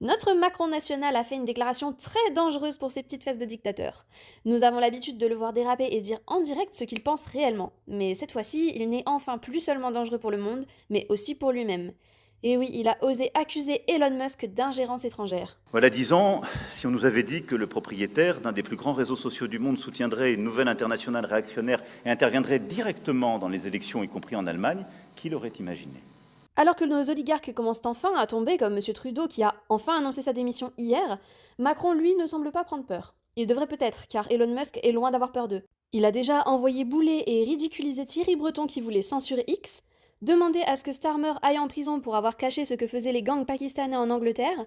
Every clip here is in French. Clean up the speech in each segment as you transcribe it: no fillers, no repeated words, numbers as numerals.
Notre Macron national a fait une déclaration très dangereuse pour ses petites fesses de dictateur. Nous avons l'habitude de le voir déraper et dire en direct ce qu'il pense réellement. Mais cette fois-ci, il n'est enfin plus seulement dangereux pour le monde, mais aussi pour lui-même. Et oui, il a osé accuser Elon Musk d'ingérence étrangère. Voilà 10 ans, si on nous avait dit que le propriétaire d'un des plus grands réseaux sociaux du monde soutiendrait une nouvelle internationale réactionnaire et interviendrait directement dans les élections, y compris en Allemagne, qui l'aurait imaginé? Alors que nos oligarques commencent enfin à tomber, comme M. Trudeau qui a enfin annoncé sa démission hier, Macron, lui, ne semble pas prendre peur. Il devrait peut-être, car Elon Musk est loin d'avoir peur d'eux. Il a déjà envoyé bouler et ridiculiser Thierry Breton qui voulait censurer X, demandé à ce que Starmer aille en prison pour avoir caché ce que faisaient les gangs pakistanais en Angleterre,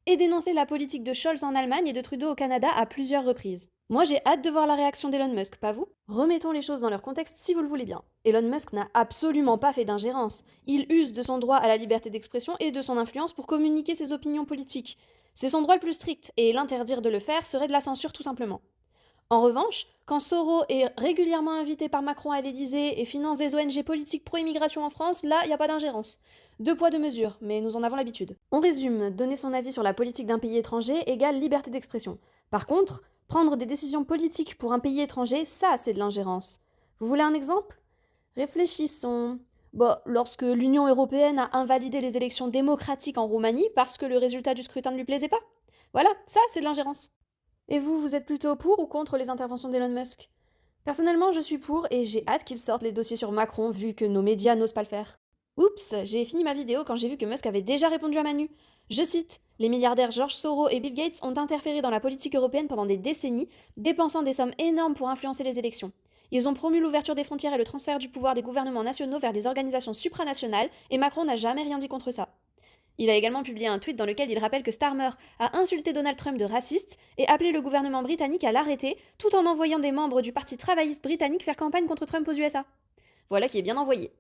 et dénoncé la politique de Scholz en Allemagne et de Trudeau au Canada à plusieurs reprises. Moi j'ai hâte de voir la réaction d'Elon Musk, pas vous? Remettons les choses dans leur contexte si vous le voulez bien. Elon Musk n'a absolument pas fait d'ingérence. Il use de son droit à la liberté d'expression et de son influence pour communiquer ses opinions politiques. C'est son droit le plus strict, et l'interdire de le faire serait de la censure tout simplement. En revanche, quand Soro est régulièrement invité par Macron à l'Élysée et finance des ONG politiques pro-immigration en France, là, il n'y a pas d'ingérence. Deux poids, deux mesures, mais nous en avons l'habitude. On résume, donner son avis sur la politique d'un pays étranger égale liberté d'expression. Par contre, prendre des décisions politiques pour un pays étranger, ça, c'est de l'ingérence. Vous voulez un exemple? Réfléchissons. Bon, lorsque l'Union européenne a invalidé les élections démocratiques en Roumanie parce que le résultat du scrutin ne lui plaisait pas. Voilà, ça, c'est de l'ingérence. Et vous, vous êtes plutôt pour ou contre les interventions d'Elon Musk? Personnellement, je suis pour et j'ai hâte qu'il sorte les dossiers sur Macron vu que nos médias n'osent pas le faire. Oups, j'ai fini ma vidéo quand j'ai vu que Musk avait déjà répondu à Manu. Je cite: Les milliardaires George Soros et Bill Gates ont interféré dans la politique européenne pendant des décennies, dépensant des sommes énormes pour influencer les élections. Ils ont promu l'ouverture des frontières et le transfert du pouvoir des gouvernements nationaux vers des organisations supranationales, et Macron n'a jamais rien dit contre ça. Il a également publié un tweet dans lequel il rappelle que Starmer a insulté Donald Trump de raciste et appelé le gouvernement britannique à l'arrêter, tout en envoyant des membres du Parti travailliste britannique faire campagne contre Trump aux USA. Voilà qui est bien envoyé.